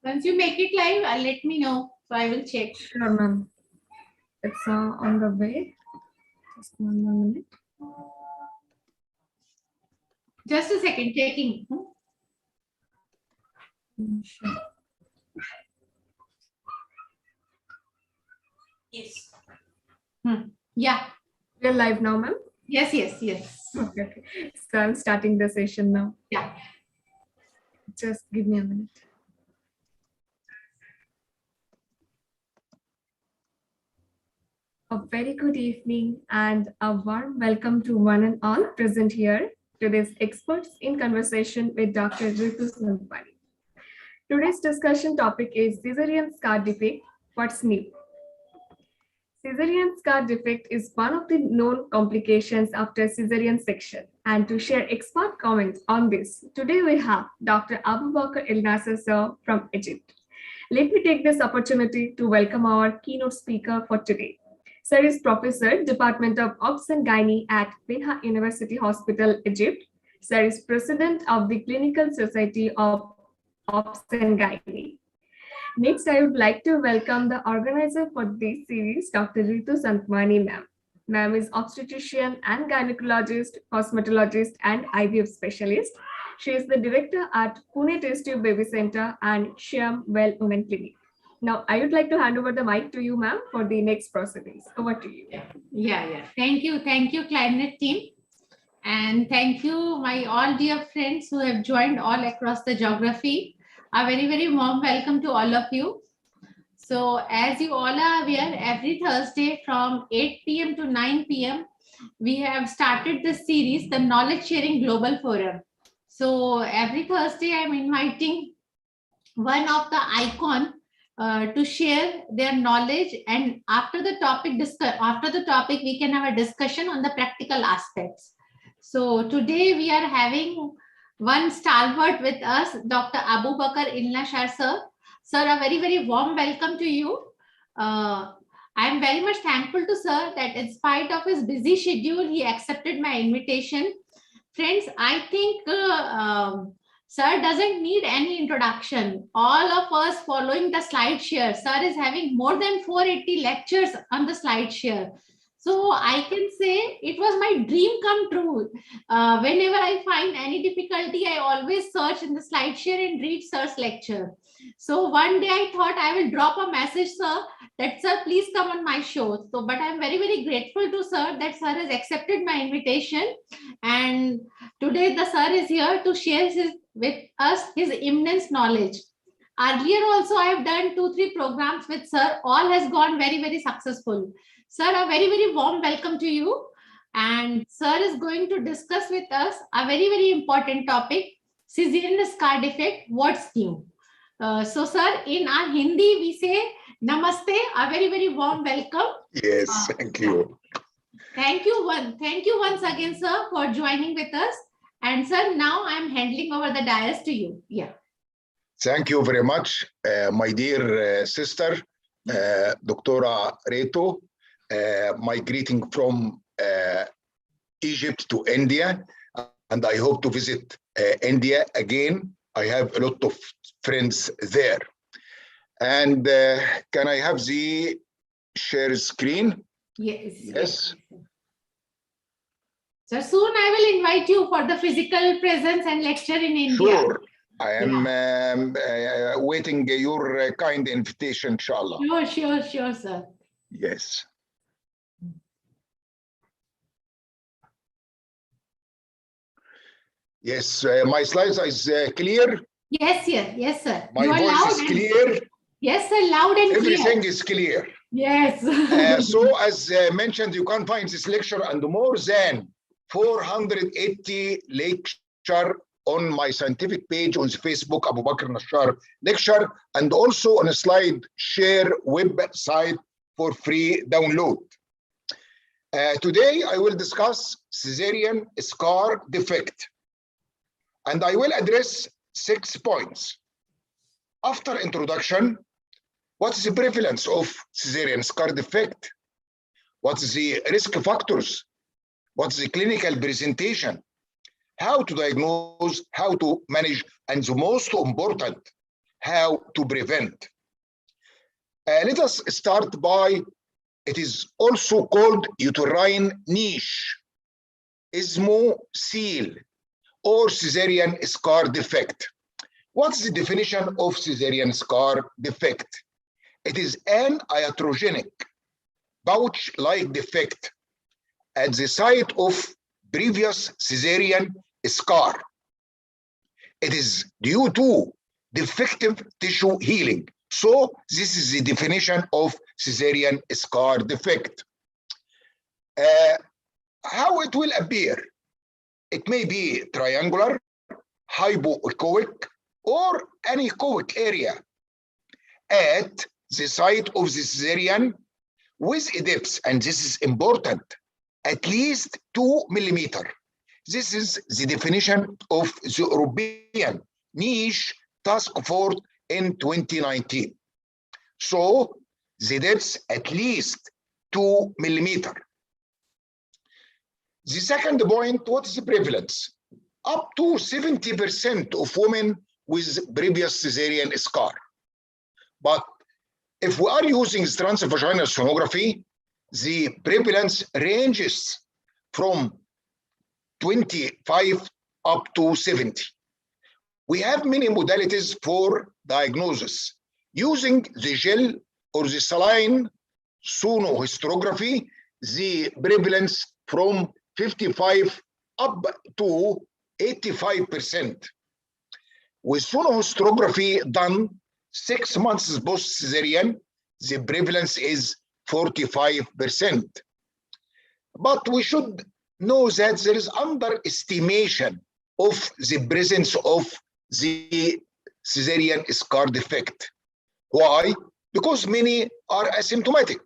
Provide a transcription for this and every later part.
Once you make it live, let me know. So I will check. Sure, ma'am. It's on the way. Just 1 more minute. Just a second, checking. Sure. Yes. Yeah. We're live now, ma'am. Yes, yes, yes. Okay. So I'm starting the session now. Yeah. Just give me a minute. A very good evening and a warm welcome to one and all present here to this Experts in Conversation with Dr. Ritu. Today's discussion topic is Caesarean scar defect. What's new? Caesarean scar defect is one of the known complications after cesarean section. And to share expert comments on this, today we have Dr. Abu Bakr El Nasser sir from Egypt. Let me take this opportunity to welcome our keynote speaker for today. Sir is Professor, Department of Obs and Gynae at Minha University Hospital, Egypt. Sir is President of the Clinical Society of Obs and Gynae. Next, I would like to welcome the organizer for this series, Dr. Ritu Santmani ma'am. Ma'am is obstetrician and gynecologist, cosmetologist, and IVF specialist. She is the director at Pune Test Tube Baby Center and Shyam Well Women Clinic. Now, I would like to hand over the mic to you, ma'am, for the next proceedings. Over to you. Yeah. Thank you, Climate team. And thank you, my all dear friends who have joined all across the geography. A very, very warm welcome to all of you. So as you all are aware, every Thursday from 8 p.m. to 9 p.m., we have started this series, the Knowledge Sharing Global Forum. So every Thursday, I'm inviting one of the icon to share their knowledge, and after the topic, we can have a discussion on the practical aspects. So today we are having one stalwart with us, Dr. Abu Bakr El Nasser sir. Sir, a very, very warm welcome to you. I am very much thankful to sir that in spite of his busy schedule, he accepted my invitation. Friends, I think sir doesn't need any introduction. All of us following the slide share. Sir is having more than 480 lectures on the slide share. So I can say it was my dream come true. Whenever I find any difficulty, I always search in the slide share and read sir's lecture. So one day I thought I will drop a message, sir, that sir, please come on my show. So, but I'm very, very grateful to sir that sir has accepted my invitation. And today the sir is here to share with us his immense knowledge. Earlier also I have done 2-3 programs with sir. All has gone very, very successful. Sir, a very, very warm welcome to you. And sir is going to discuss with us a very, very important topic, cesarean scar defect, what's new? So sir, in our Hindi, we say namaste, a very, very warm welcome. Yes, thank you. Thank you once again, sir, for joining with us. And sir, now I'm handing over the dais to you. Yeah. Thank you very much, my dear sister, Dr. Ritu. My greeting from Egypt to India, and I hope to visit India again. I have a lot of friends there. And can I have the share screen? Yes. So soon I will invite you for the physical presence and lecture in India. Sure. I am waiting your kind invitation, inshallah. Sure, sir. Yes. Yes, my slides is clear. Yes, sir. My voice is clear. Yes, sir, loud and clear. Everything is clear. Yes. So as mentioned, you can find this lecture and more than 480 lecture on my scientific page on the Facebook, Abu Bakr Nasser lecture, and also on a slide share website for free download. Today, I will discuss cesarean scar defect. And I will address 6 points. After introduction, what is the prevalence of cesarean scar defect? What is the risk factors? What is the clinical presentation? How to diagnose, how to manage, and the most important, how to prevent. Let us start by, it is also called uterine niche, ismocele, or cesarean scar defect. What's the definition of cesarean scar defect? It is an iatrogenic pouch-like defect at the site of previous cesarean scar. It is due to defective tissue healing. So this is the definition of cesarean scar defect. How it will appear? It may be triangular, hypoechoic, or anechoic area at the site of the cesarean with a depth, and this is important, at least 2 millimeters. This is the definition of the European niche task force in 2019. So the depth at least 2 millimeters. The second point, what is the prevalence? Up to 70% of women with previous cesarean scar. But if we are using transvaginal sonography, the prevalence ranges from 25 up to 70. We have many modalities for diagnosis. Using the gel or the saline sonohysterography, the prevalence from 55 up to 85%. With sonohysterography done 6 months post-cesarean, the prevalence is 45%. But we should know that there is underestimation of the presence of the cesarean scar defect. Why? Because many are asymptomatic.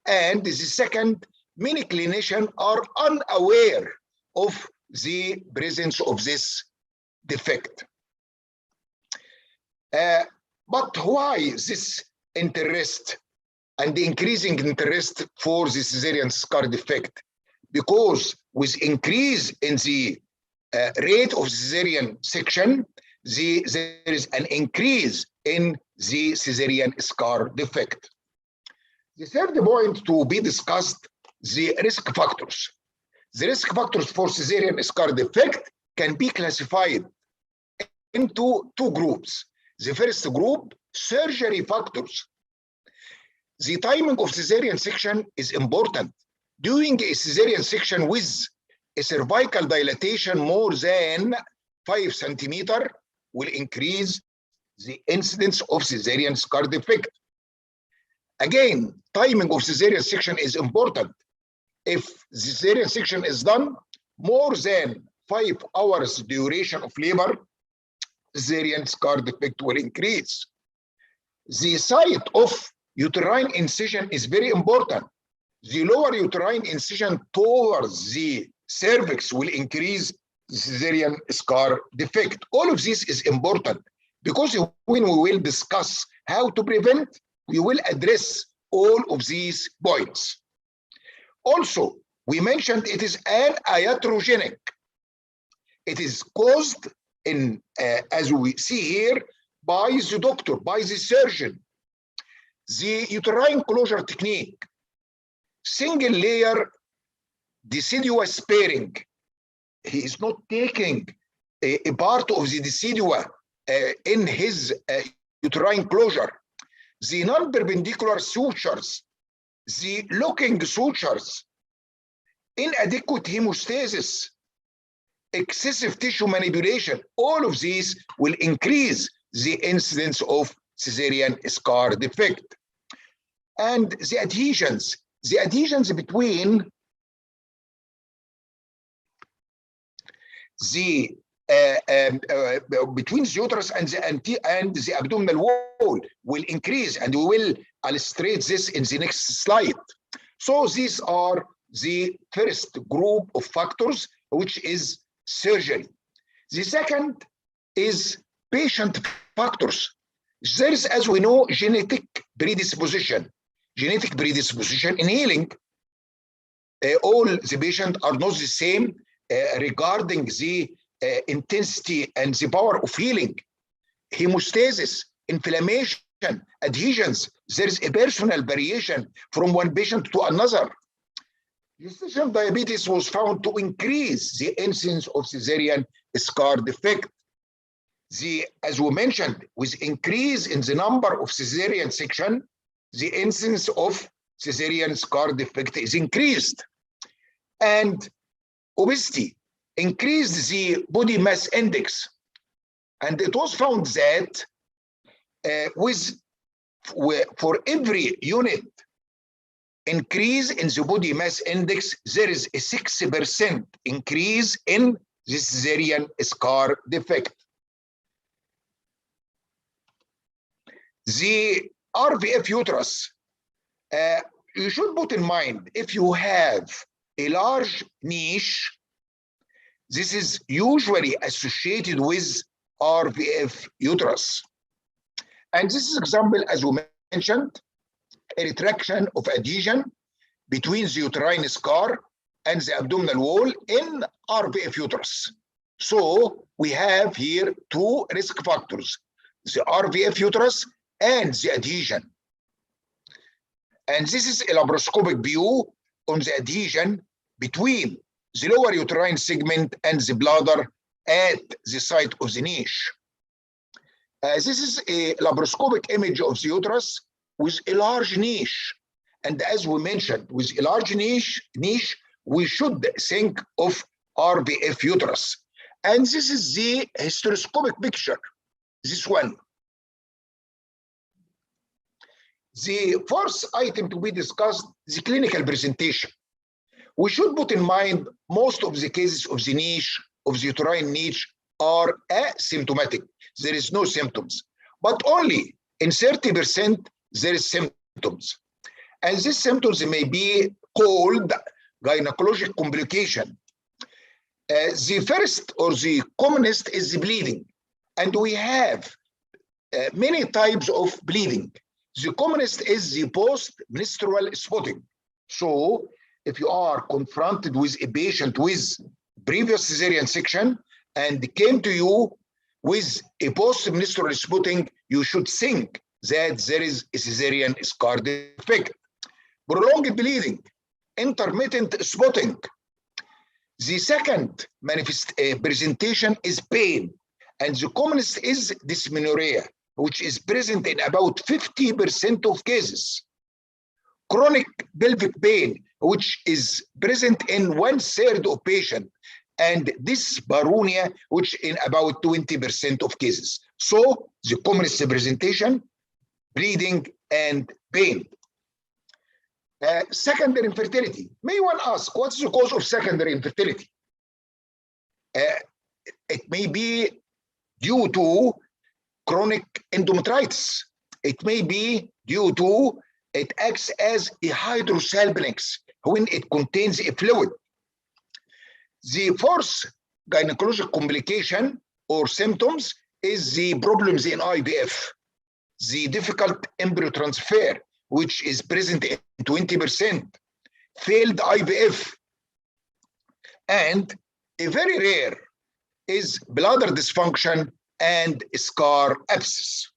And the second, many clinicians are unaware of the presence of this defect. But why this interest and the increasing interest for the cesarean scar defect? Because with increase in the rate of cesarean section, there is an increase in the cesarean scar defect. The third point to be discussed, the risk factors. The risk factors for cesarean scar defect can be classified into 2 groups. The first group, surgery factors. The timing of cesarean section is important. Doing a cesarean section with a cervical dilatation more than 5 centimeters will increase the incidence of cesarean scar defect. Again, timing of cesarean section is important. If the cesarean section is done more than 5 hours duration of labor, cesarean scar defect will increase. The site of uterine incision is very important. The lower uterine incision towards the cervix will increase cesarean scar defect. All of this is important because when we will discuss how to prevent, we will address all of these points. Also, we mentioned it is an iatrogenic. It is caused in, as we see here, by the doctor, by the surgeon. The uterine closure technique, single layer deciduous sparing. He is not taking a part of the decidua in his uterine closure. The non-perpendicular sutures, the locking sutures, inadequate hemostasis, excessive tissue manipulation, all of these will increase the incidence of cesarean scar defect. And the adhesions between the uterus and the abdominal wall will increase, and we will illustrate this in the next slide. So these are the first group of factors, which is surgery. The second is patient factors. There is, as we know, genetic predisposition in healing. All the patients are not the same regarding the intensity and the power of healing. Hemostasis inflammation, adhesions. There is a personal variation from one patient to another. Gestational diabetes was found to increase the incidence of cesarean scar defect. As we mentioned, with increase in the number of cesarean section, the incidence of cesarean scar defect is increased. And obesity increased the body mass index. And it was found that for every unit increase in the body mass index, there is a 6% increase in the cesarean scar defect. The RVF uterus, you should put in mind, if you have a large niche, this is usually associated with RVF uterus. And this is example, as we mentioned, a retraction of adhesion between the uterine scar and the abdominal wall in RVF uterus. So we have here two risk factors, the RVF uterus and the adhesion. And this is a laparoscopic view on the adhesion between the lower uterine segment and the bladder at the site of the niche. This is a laparoscopic image of the uterus with a large niche. And as we mentioned, with a large niche, we should think of RVF uterus. And this is the hysteroscopic picture, this one. The fourth item to be discussed is the clinical presentation. We should put in mind most of the cases of the niche, of the uterine niche, are asymptomatic. There is no symptoms, but only in 30% there is symptoms. And these symptoms may be called gynecologic complication. The first or the commonest is the bleeding. And we have many types of bleeding. The commonest is the post-menstrual spotting. So if you are confronted with a patient with previous cesarean section and came to you with a post-menstrual spotting, you should think that there is a cesarean scar defect. Prolonged bleeding, intermittent spotting. The second presentation is pain, and the commonest is dysmenorrhea, which is present in about 50% of cases. Chronic pelvic pain, which is present in 1/3 of patients, and dyspareunia, which in about 20% of cases. So the commonest presentation, bleeding and pain. Secondary infertility. May one ask, what's the cause of secondary infertility? It may be due to chronic endometritis. It may be due to, it acts as a hydrosalpinx when it contains a fluid. The fourth gynecologic complication or symptoms is the problems in IVF, the difficult embryo transfer, which is present in 20%, failed IVF, and a very rare is bladder dysfunction and scar abscess.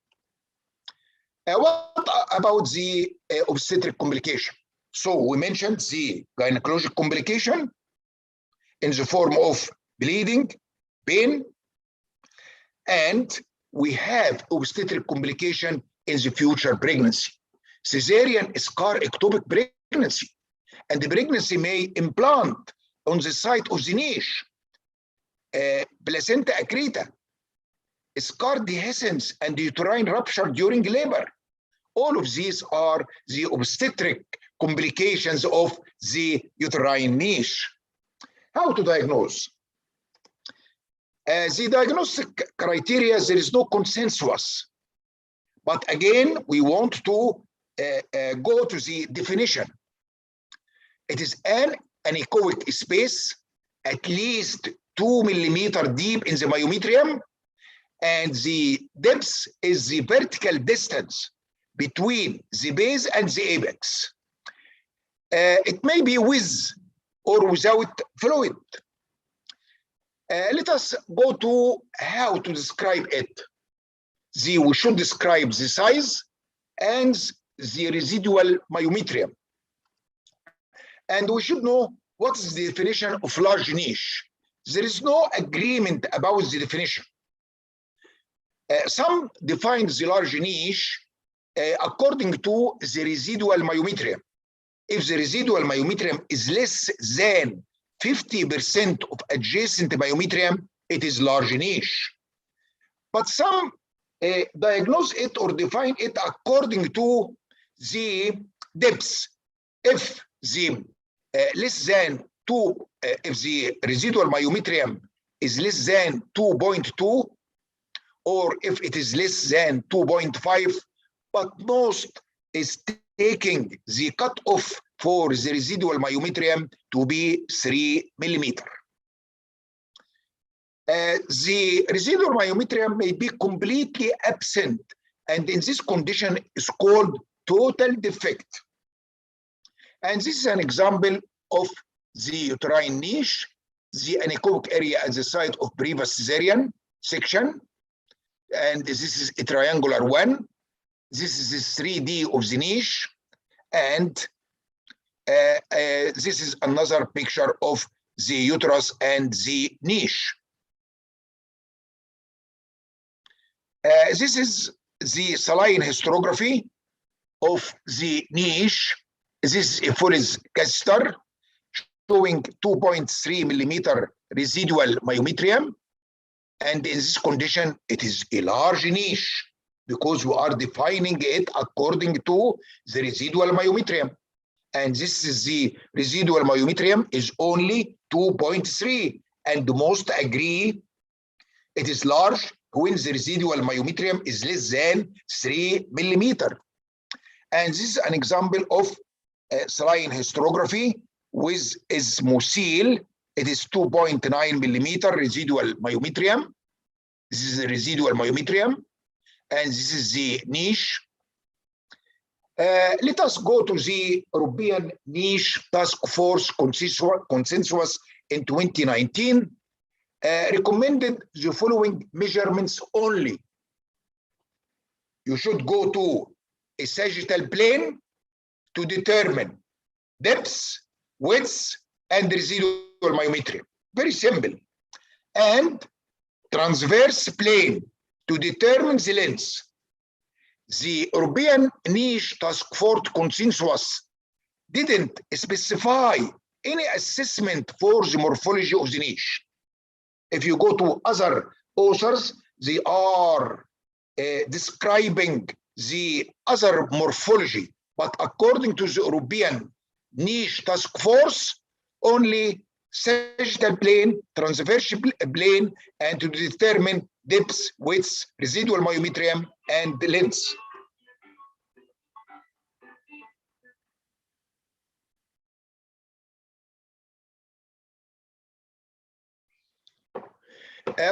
What about the obstetric complication? So we mentioned the gynecologic complication in the form of bleeding, pain, and we have obstetric complication in the future pregnancy. Cesarean scar ectopic pregnancy, and the pregnancy may implant on the site of the niche, placenta accreta, scar dehiscence, and uterine rupture during labor. All of these are the obstetric complications of the uterine niche. How to diagnose? The diagnostic criteria, there is no consensus. But again, we want to go to the definition. It is an anechoic space at least 2 millimeters deep in the myometrium, and the depth is the vertical distance between the base and the apex. It may be with or without fluid. Let us go to how to describe it. we should describe the size and the residual myometrium. And we should know what is the definition of large niche. There is no agreement about the definition. Some define the large niche according to the residual myometrium. If the residual myometrium is less than 50% of adjacent myometrium, it is large niche. But some diagnose it or define it according to the depths. If the less than 2, if the residual myometrium is less than 2.2, or if it is less than 2.5, but most is taking the cutoff for the residual myometrium to be 3 millimeter. The residual myometrium may be completely absent, and in this condition is called total defect. And this is an example of the uterine niche, the anechoic area at the site of previous cesarean section. And this is a triangular one. This is the 3D of the niche. And this is another picture of the uterus and the niche. This is the saline hysterography of the niche. This is a Foley's catheter showing 2.3 millimeter residual myometrium. And in this condition, it is a large niche because we are defining it according to the residual myometrium. And this is the residual myometrium is only 2.3. And most agree it is large when the residual myometrium is less than 3 millimeter. And this is an example of saline hysterography with ismocele. It is 2.9 millimeter residual myometrium. This is the residual myometrium, and this is the niche. Let us go to the European Niche Task Force consensus in 2019. Recommended the following measurements only. You should go to a sagittal plane to determine depths, widths, and residual myometrium. Very simple. And transverse plane to determine the length. The European Niche Task Force consensus didn't specify any assessment for the morphology of the niche. If you go to other authors, they are describing the other morphology, but according to the European Niche Task Force, only sagittal plane, transverse plane, and to determine depths, widths, residual myometrium, and lengths.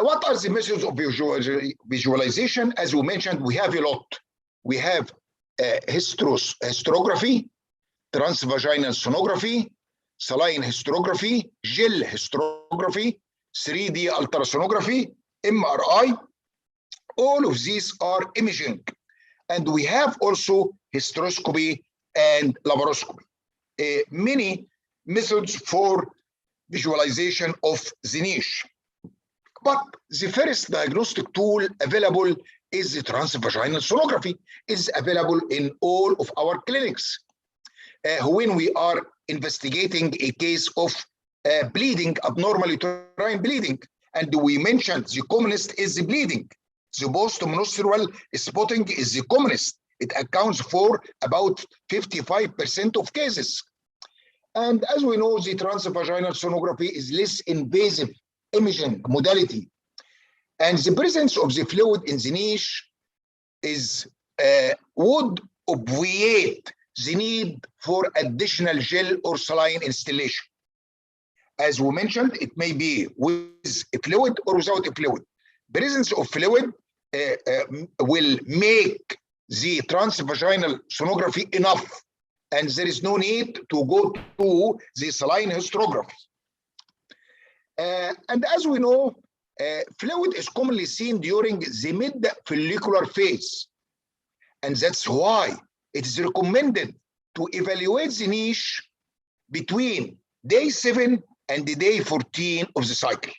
What are the methods of visualization? As we mentioned, we have a lot. We have hysterography, transvaginal sonography, saline hysterography, gel hysterography, 3D ultrasonography, MRI. All of these are imaging. And we have also hysteroscopy and laparoscopy. Many methods for visualization of the niche. But the first diagnostic tool available is the transvaginal sonography. It's available in all of our clinics. When we are investigating a case of bleeding, abnormal uterine bleeding, and we mentioned the commonest is the bleeding. The post-menstrual spotting is the commonest. It accounts for about 55% of cases. And as we know, the transvaginal sonography is less invasive imaging modality. And the presence of the fluid in the niche would obviate the need for additional gel or saline installation. As we mentioned, it may be with a fluid or without a fluid. Presence of fluid will make the transvaginal sonography enough, and there is no need to go to the saline hysterography. And as we know, fluid is commonly seen during the mid-follicular phase. And that's why it is recommended to evaluate the niche between day 7 and day 14 of the cycle.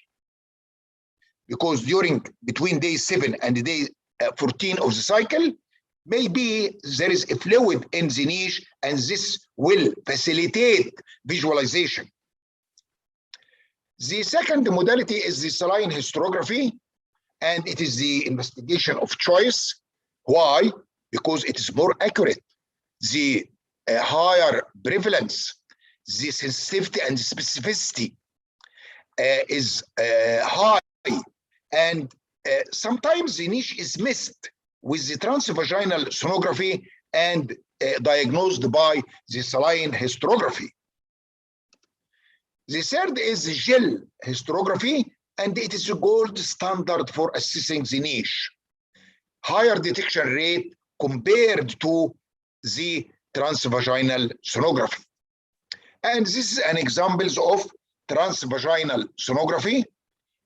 Because between day 7 and day 14 of the cycle, maybe there is a fluid in the niche, and this will facilitate visualization. The second modality is the saline hysterography, and it is the investigation of choice. Why? Because it is more accurate. The higher prevalence, the sensitivity and specificity is high, and sometimes the niche is missed with the transvaginal sonography and diagnosed by the saline hysterography. The third is the gel hysterography, and it is the gold standard for assessing the niche. Higher detection rate compared to the transvaginal sonography. And this is an example of transvaginal sonography,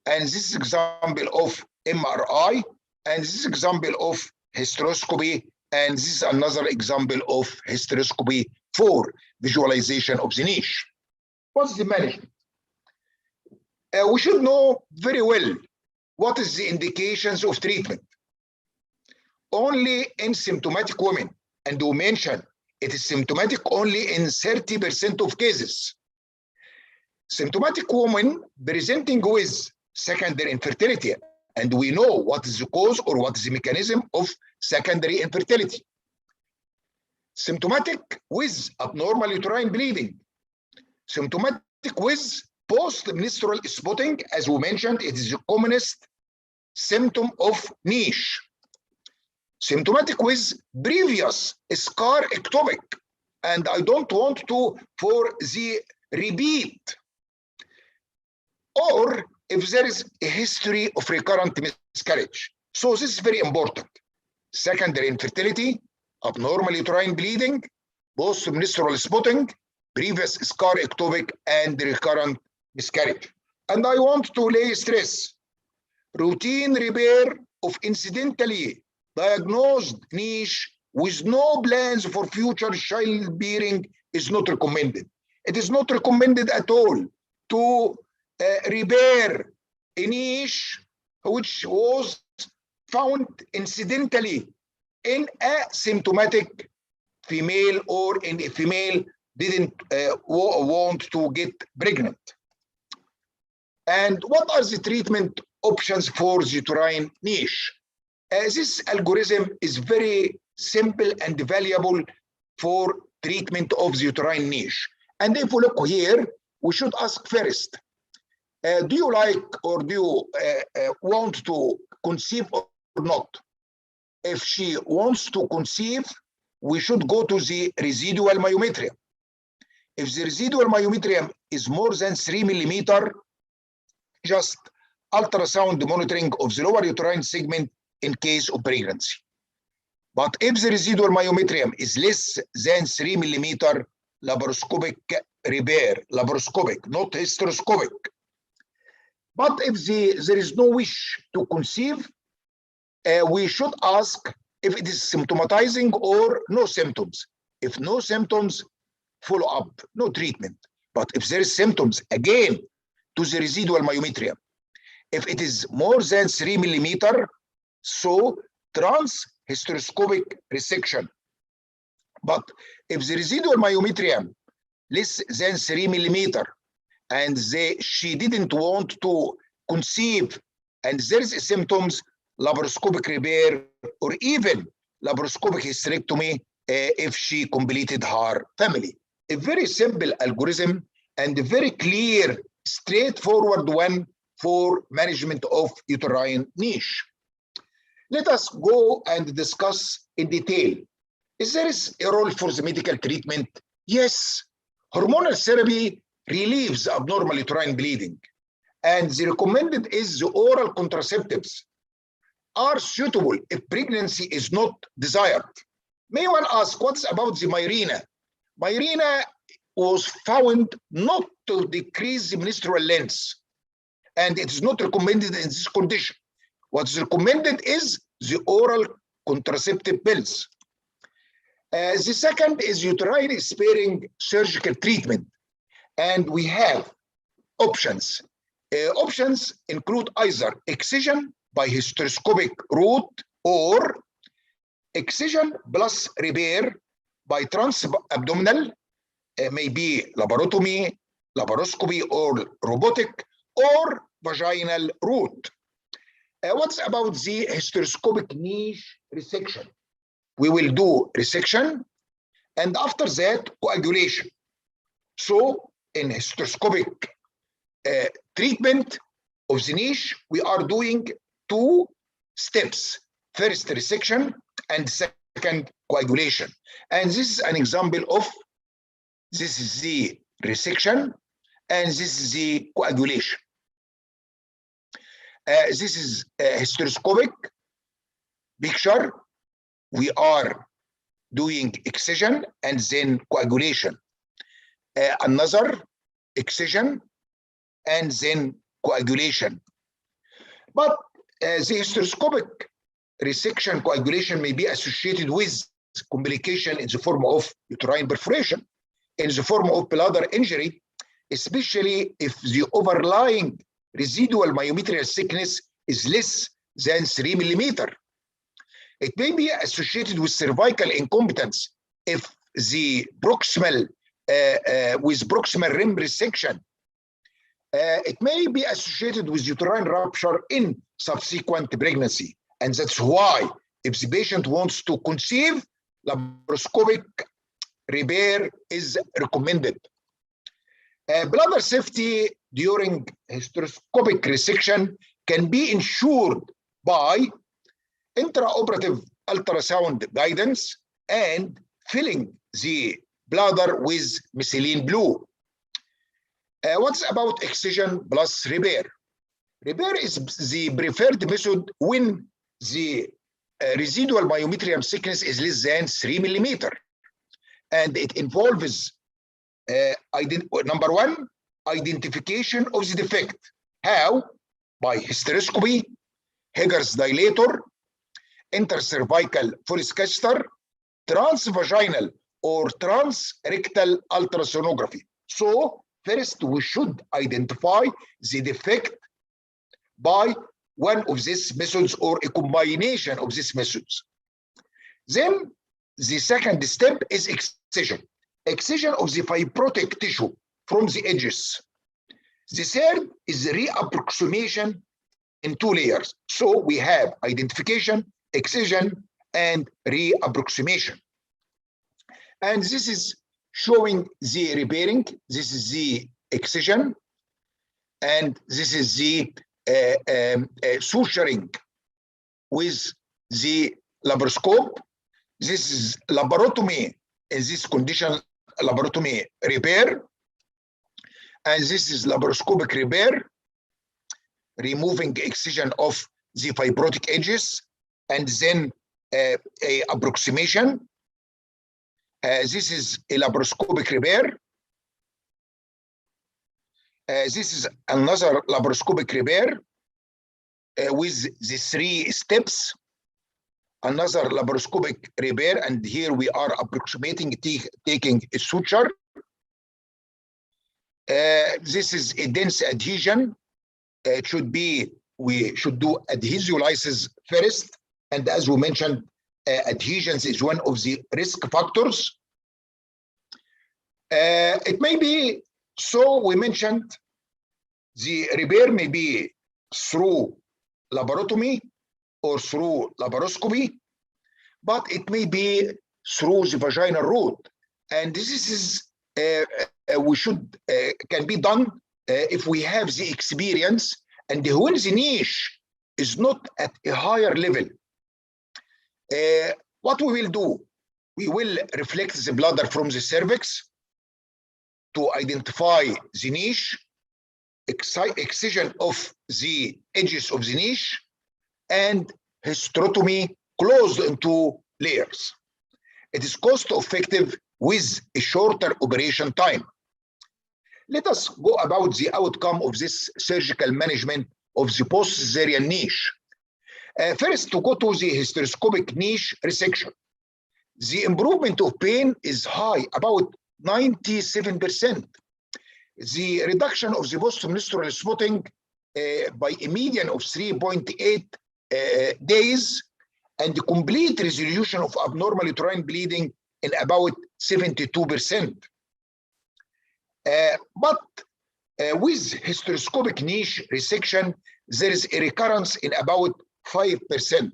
and this is example of MRI, and this is example of hysteroscopy, and this is another example of hysteroscopy for visualization of the niche. What's the management? We should know very well what is the indications of treatment. Only in symptomatic women, and we mentioned it is symptomatic only in 30% of cases. Symptomatic women presenting with secondary infertility, and we know what is the cause or what is the mechanism of secondary infertility. Symptomatic with abnormal uterine bleeding. Symptomatic with post-menstrual spotting, as we mentioned, it is the commonest symptom of niche. Symptomatic with previous scar ectopic, and I don't want to for the repeat, or if there is a history of recurrent miscarriage. So this is very important. Secondary infertility, abnormal uterine bleeding, post-menstrual spotting, previous scar ectopic, and recurrent miscarriage. And I want to lay stress, routine repair of incidentally diagnosed niche with no plans for future childbearing is not recommended. It is not recommended at all to repair a niche which was found incidentally in a symptomatic female, or in a female didn't want to get pregnant. And what are the treatment options for the uterine niche? This algorithm is very simple and valuable for treatment of the uterine niche. And if we look here, we should ask first, do you like or do you want to conceive or not? If she wants to conceive, we should go to the residual myometrium. If the residual myometrium is more than 3 millimeter, just ultrasound monitoring of the lower uterine segment in case of pregnancy. But if the residual myometrium is less than 3 millimeter, laparoscopic repair, laparoscopic, not hysteroscopic. But if there is no wish to conceive, we should ask if it is symptomatizing or no symptoms. If no symptoms, follow up, no treatment. But if there is symptoms, again, to the residual myometrium. If it is more than 3 millimeter, so transhysteroscopic resection. But if the residual myometrium less than 3 millimeter, and she didn't want to conceive, and there is symptoms, laparoscopic repair, or even laparoscopic hysterectomy if she completed her family. A very simple algorithm and a very clear, straightforward one for management of uterine niche. Let us go and discuss in detail. Is there a role for the medical treatment? Yes. Hormonal therapy relieves abnormal uterine bleeding, and the recommended is the oral contraceptives are suitable if pregnancy is not desired. May one ask, what's about the Mirena? Mirena was found not to decrease the menstrual length, and it is not recommended in this condition. What is recommended is the oral contraceptive pills. The second is uterine sparing surgical treatment, and we have options. Options include either excision by hysteroscopic route or excision plus repair by transabdominal, maybe laparotomy, laparoscopy, or robotic, or vaginal route. What's about the hysteroscopic niche resection? We will do resection, and after that, coagulation. So, in hysteroscopic treatment of the niche, we are doing 2 steps. First, resection, and second, coagulation. And this is an example of, this is the resection, and this is the coagulation. This is a hysteroscopic picture. We are doing excision and then coagulation. Another excision and then coagulation. But the hysteroscopic resection coagulation may be associated with complication in the form of uterine perforation, in the form of bladder injury, especially if the overlying residual myometrial thickness is less than 3 millimeters. It may be associated with cervical incompetence if the proximal, with proximal rim resection. It may be associated with uterine rupture in subsequent pregnancy. And that's why, if the patient wants to conceive, laparoscopic repair is recommended. Bladder safety during hysteroscopic resection can be ensured by intraoperative ultrasound guidance and filling the bladder with methylene blue. What's about excision plus repair? Repair is the preferred method when the residual myometrium thickness is less than 3 millimeters. And it involves, number 1, identification of the defect. How? By hysteroscopy, Heger's dilator, intercervical Foley's catheter, transvaginal or transrectal ultrasonography. So first, we should identify the defect by one of these methods or a combination of these methods. Then the second step is excision. Excision of the fibrotic tissue from the edges. The third is reapproximation in 2 layers. So we have identification, excision, and reapproximation. And this is showing the repairing. This is the excision, and this is the suturing with the laparoscope. This is laparotomy in this condition, laparotomy repair. And this is laparoscopic repair, removing excision of the fibrotic edges, and then a approximation. This is a laparoscopic repair. This is another laparoscopic repair with the 3 steps. Another laparoscopic repair, and here we are approximating, taking a suture. This is a dense adhesion. It should be, we should do adhesiolysis first, and as we mentioned, adhesions is one of the risk factors. It may be, so we mentioned, the repair may be through laparotomy or through laparoscopy, but it may be through the vaginal route. And this is, we should, can be done if we have the experience, and when the niche is not at a higher level. What we will do, we will reflect the bladder from the cervix to identify the niche, excision of the edges of the niche, and hysterotomy closed into layers. It is cost effective with a shorter operation time. Let us go about the outcome of this surgical management of the post-cesarean niche. First, to go to the hysteroscopic niche resection. The improvement of pain is high, about 97%. The reduction of the post-menstrual spotting by a median of 3.8 days, and the complete resolution of abnormal uterine bleeding in about 72%. But with hysteroscopic niche resection, there is a recurrence in about 5%.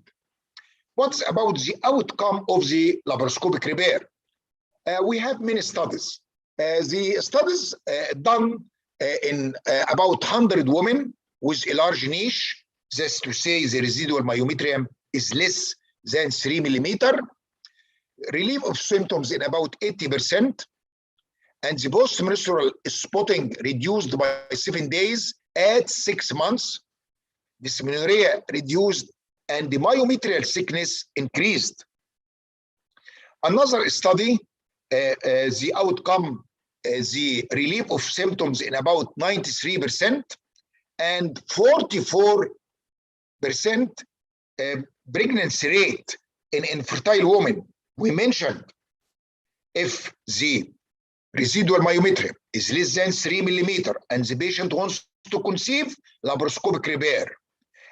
What's about the outcome of the laparoscopic repair? We have many studies. The studies done in about 100 women with a large niche, that's to say the residual myometrium is less than 3 millimeter, relief of symptoms in about 80%, and the post-menstrual spotting reduced by 7 days at 6 months, dysmenorrhea reduced, and the myometrial thickness increased. Another study, the outcome, the relief of symptoms in about 93%, and 44% pregnancy rate in infertile women. We mentioned if the residual myometrium is less than 3 millimeter and the patient wants to conceive, laparoscopic repair.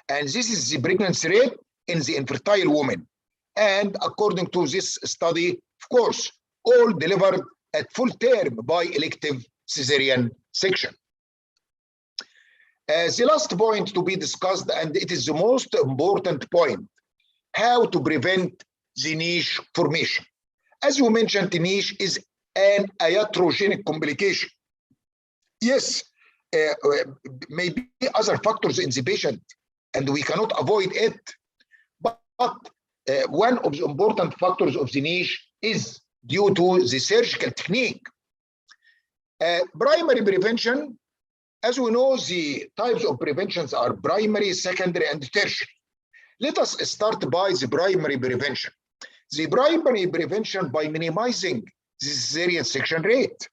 And this is the pregnancy rate in the infertile woman. And according to this study, of course, all delivered at full term by elective cesarean section. The last point to be discussed, and it is the most important point, how to prevent the niche formation. As you mentioned, the niche is an iatrogenic complication. Yes, maybe other factors in the patient, and we cannot avoid it, but one of the important factors of the niche is due to the surgical technique. Primary prevention, as we know, the types of preventions are primary, secondary, and tertiary. Let us start by the primary prevention. The primary prevention by minimizing the cesarean section rate.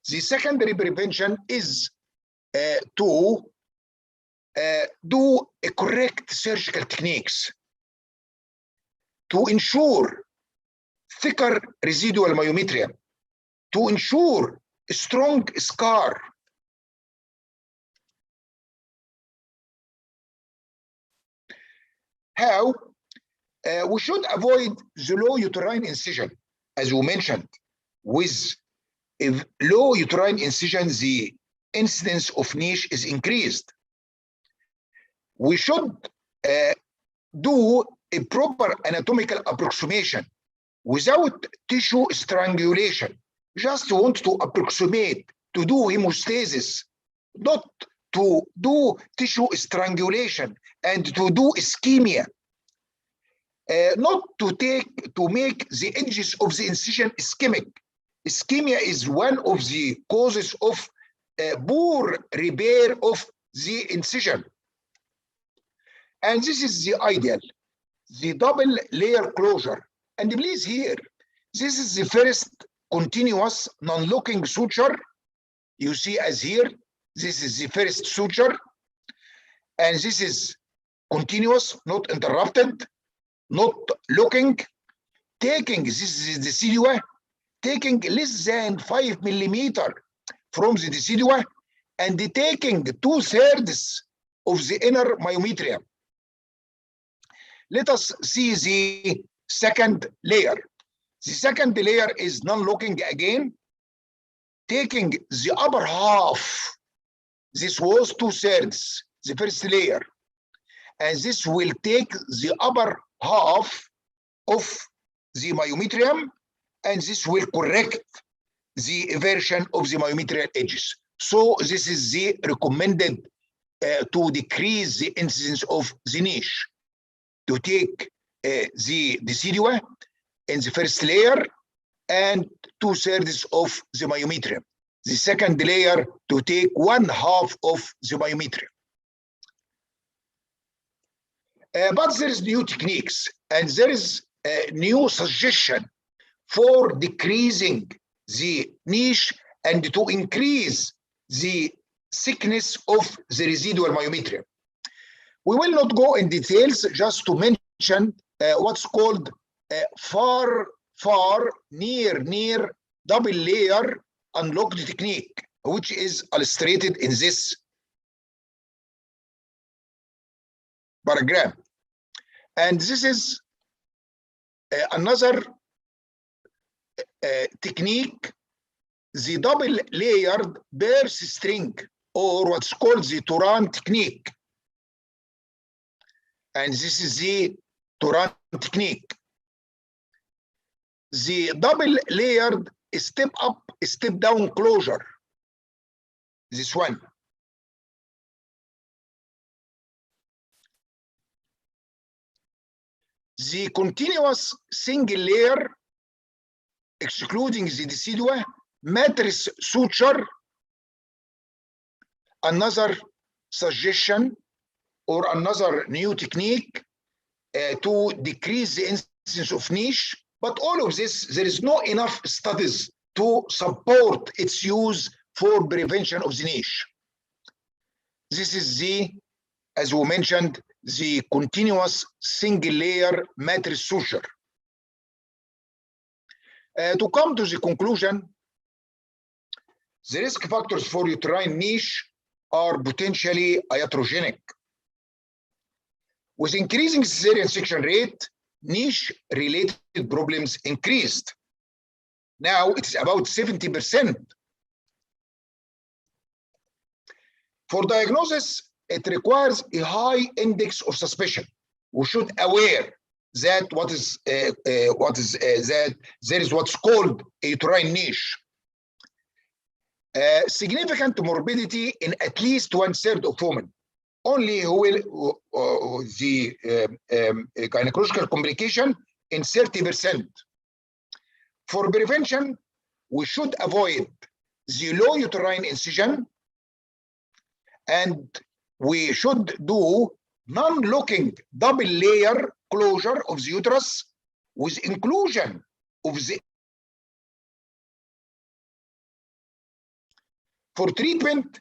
The secondary prevention is to do a correct surgical techniques to ensure thicker residual myometrium, to ensure a strong scar. How? We should avoid the low uterine incision, as we mentioned. With a low uterine incision, the incidence of niche is increased. We should do a proper anatomical approximation without tissue strangulation. Just want to approximate, to do hemostasis, not to do tissue strangulation and to do ischemia. Not to make the edges of the incision ischemic. Ischemia is one of the causes of poor repair of the incision. And this is the ideal, the double layer closure. And please here, this is the first continuous non-locking suture. You see as here, this is the first suture. And this is continuous, not interrupted, not locking. Taking, this is the decidua, taking less than 5 millimeter from the decidua and taking 2/3 of the inner myometrium. Let us see the second layer. The second layer is non-locking again, taking the upper half. This was 2/3, the first layer. And this will take the upper half of the myometrium, and this will correct the eversion of the myometrial edges. So this is the recommended to decrease the incidence of the niche. To take the decidua in the first layer and 2/3 of the myometrium. The second layer to take 1/2 of the myometrium. But there is new techniques and there is a new suggestion for decreasing the niche and to increase the thickness of the residual myometrium. We will not go in details, just to mention what's called far, near double layer unlocked technique, which is illustrated in this paragraph. And this is another technique, the double layered burst string, or what's called the Turan technique. And this is the Turan technique. The double layered step up, step down closure. This one. The continuous single layer, excluding the decidua, matrix suture, another suggestion or another new technique to decrease the incidence of niche. But all of this, there is not enough studies to support its use for prevention of the niche. This is the, as we mentioned, the continuous single layer matrix suture. To come to the conclusion, the risk factors for uterine niche are potentially iatrogenic. With increasing cesarean section rate, niche-related problems increased. Now it's about 70%. For diagnosis, it requires a high index of suspicion. We should aware that that there is what's called a uterine niche. Significant morbidity in at least 1/3 of women. Only who will the gynecological complication in 30%. For prevention, we should avoid the low uterine incision, and we should do non-locking double layer closure of the uterus with inclusion of the. For treatment,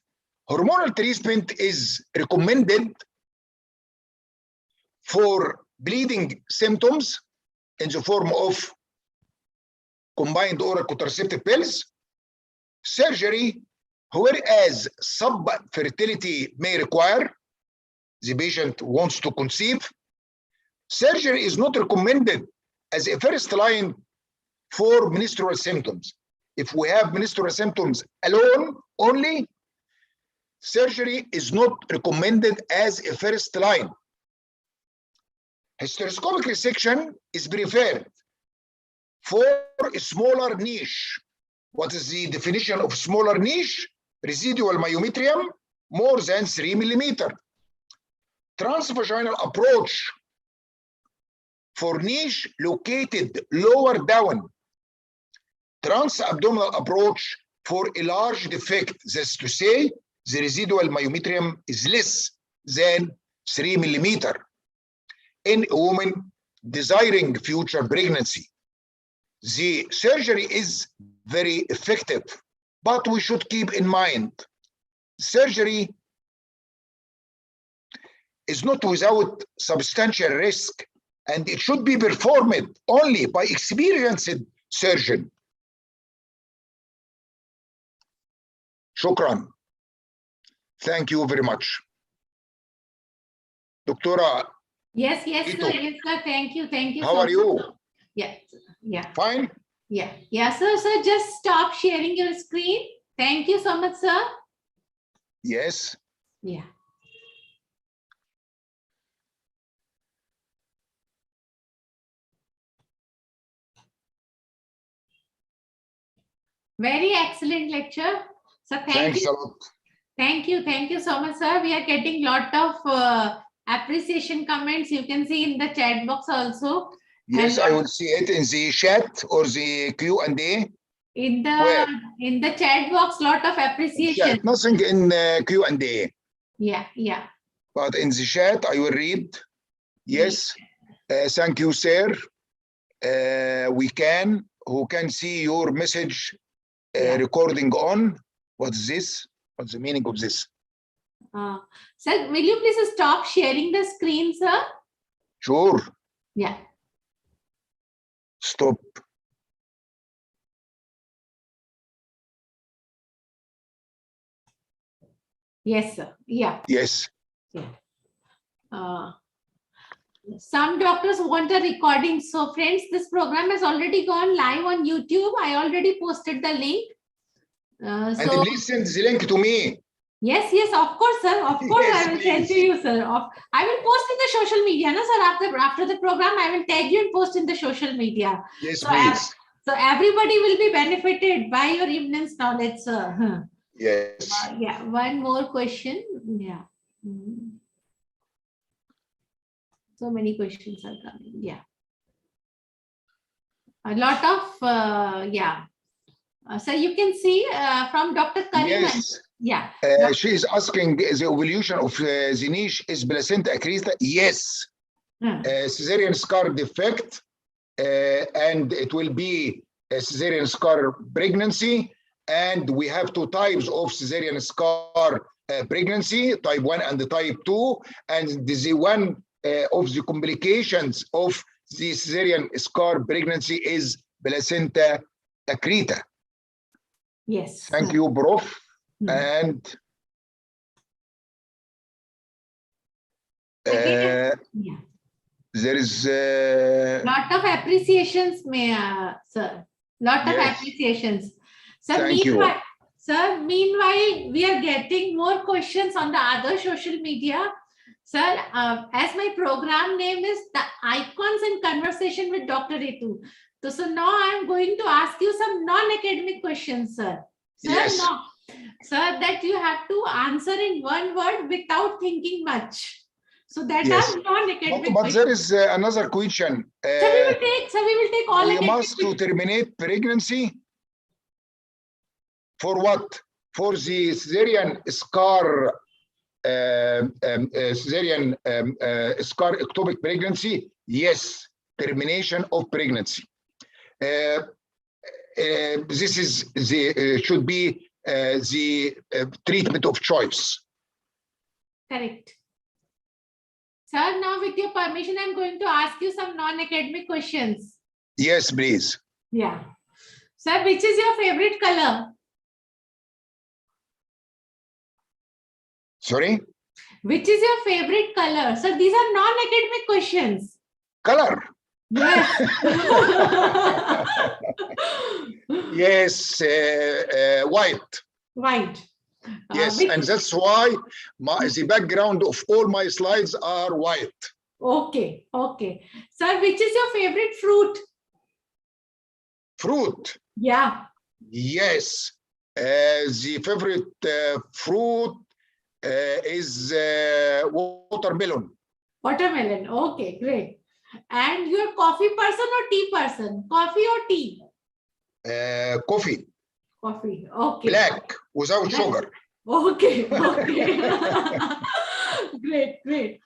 hormonal treatment is recommended for bleeding symptoms in the form of combined oral contraceptive pills, surgery, whereas subfertility may require, the patient wants to conceive. Surgery is not recommended as a first line for menstrual symptoms. If we have menstrual symptoms alone only, surgery is not recommended as a first line. Hysteroscopic resection is preferred for a smaller niche. What is the definition of smaller niche? Residual myometrium more than 3 millimeters. Transvaginal approach for niche located lower down. Transabdominal approach for a large defect, that's to say, the residual myometrium is less than 3 millimeters in a woman desiring future pregnancy. The surgery is very effective, but we should keep in mind, surgery is not without substantial risk, and it should be performed only by experienced surgeon. Shukran. Thank you very much. Doctora. Yes, Ritu. sir. Yes, sir. Thank you. How are you? Yeah. Fine? Yeah, sir. So just stop sharing your screen. Thank you so much, sir. Yes. Yeah. Very excellent lecture. So thank Thanks you. a lot. Thank you so much, sir. We are getting lot of appreciation comments. You can see in the chat box also. Yes, I will see it in the chat or the Q&A. In Where? the chat box, lot of appreciation. Chat, nothing in Q&A. Yeah. But in the chat, I will read. Yes. Thank you, sir. Who can see your message recording on. What's this? What's the meaning of this? Sir, will you please stop sharing the screen, sir? Sure. Yeah. Stop. Yes, sir. Yeah. Yes. Yeah. Some doctors want a recording. So friends, this program has already gone live on YouTube. I already posted the link. And please send the link to me. Yes, of course, sir. Of course, Yes, I will please. send to you, sir. I will post in the social media, no, sir. After the program, I will tag you and post in the social media. Yes, So, please. So everybody will be benefited by your immense knowledge, sir. Yes. Yeah. One more question. Yeah. So many questions are coming. Yeah. A lot of so you can see from Dr. Karim. Yes. Yeah. She is asking, the evolution of the niche is placenta accreta? Yes. Caesarean scar defect, and it will be a Caesarean scar pregnancy. And we have two types of Caesarean scar pregnancy, type 1 and the type 2. And the one of the complications of the Caesarean scar pregnancy is placenta accreta. Yes. Thank you, Prof. And there is lot of appreciations, sir. Lot of appreciations. Sir, thank you. Sir, meanwhile, we are getting more questions on the other social media. Sir, as my program name is The Icons in Conversation with Dr. Ritu. So now I am going to ask you some non-academic questions, sir. Sir, yes. No. Sir, that you have to answer in one word without thinking much. So that are non-academic but there is another question. So we will take all we academic. must to terminate pregnancy for what? For the Caesarean scar scar ectopic pregnancy? Yes, termination of pregnancy. This is the should be the treatment of choice. Correct. Sir, now with your permission, I'm going to ask you some non-academic questions. Yes, please. Yeah. Sir, which is your favorite color? Sorry? Which is your favorite color? Sir, these are non-academic questions. Color? Yes. Yes, white. White. Yes, and that's why the background of all my slides are white. Okay. Sir, which is your favorite fruit? Fruit? Yeah. Yes. The favorite fruit is watermelon. Watermelon. Okay, great. And you're coffee person or tea person? Coffee or tea? Coffee. Coffee. Okay. Black, without sugar. Okay. Great.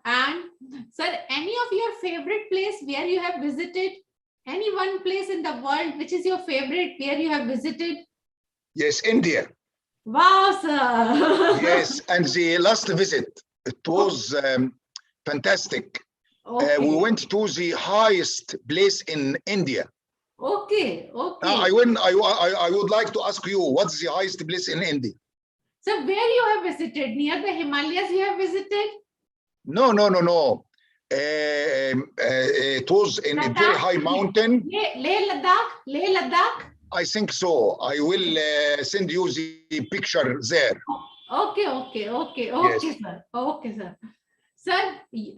And sir, any of your favorite place where you have visited? Any one place in the world which is your favorite where you have visited? Yes, India. Wow, sir. Yes, and the last visit, it was fantastic. Okay. We went to the highest place in India. Okay. I would like to ask you, what's the highest place in India? So where you have visited? Near the Himalayas you have visited? No. It was in a very high mountain. Leh Ladakh? I think so. I will send you the picture there. Okay, Yes. sir. Okay, sir. Sir, we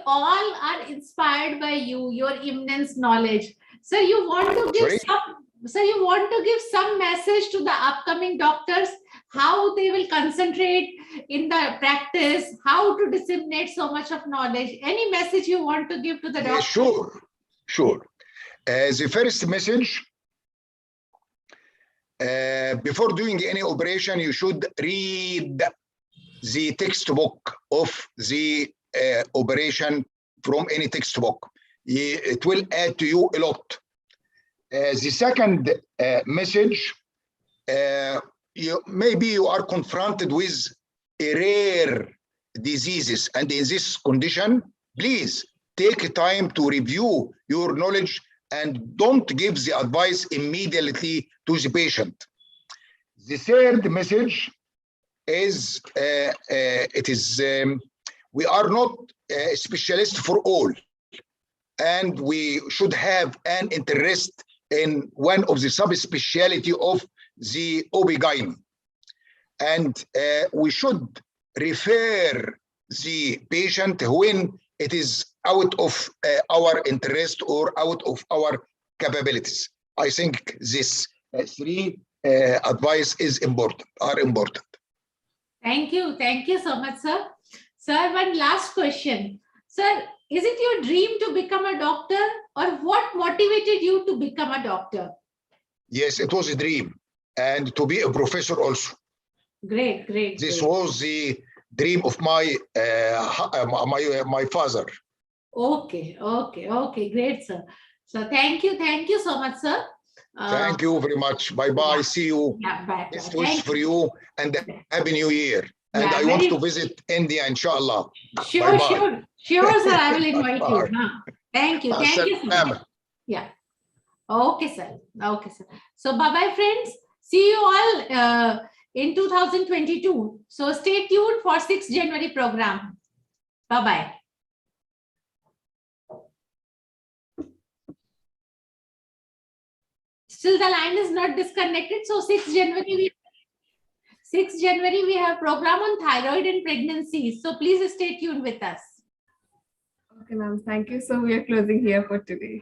all are inspired by you, your immense knowledge. Sir, you want to give some message to the upcoming doctors, how they will concentrate in the practice, how to disseminate so much of knowledge. Any message you want to give to the doctors? Sure. The first message, before doing any operation, you should read the textbook of the operation from any textbook. It will add to you a lot. The second message, maybe you are confronted with a rare diseases, and in this condition, please take time to review your knowledge and don't give the advice immediately to the patient. The third message is we are not specialists for all, and we should have an interest in one of the subspecialty of the OB-GYN, and we should refer the patient when it is out of our interest or out of our capabilities. I think this three advice are important. Thank you so much, sir. Sir, one last question. Sir, is it your dream to become a doctor, or what motivated you to become a doctor? Yes, it was a dream, and to be a professor also. Great. This was the dream of my my father. Okay, great, sir. So thank you so much, sir. Thank you very much. Bye-bye. Yeah. See you. Yeah, bye. Best wish for you and Happy New Year. And Yeah, I want to visit India, inshallah. Sure, Bye-bye. sure, sir. I will invite you. Huh? Thank you so As-salam. much. Yeah. Okay, sir. So bye-bye, friends. See you all in 2022. So stay tuned for 6th January program. Bye-bye. Still the line is not disconnected. So 6th January we have program on thyroid and pregnancy. So please stay tuned with us. Okay, ma'am. Thank you. So we are closing here for today.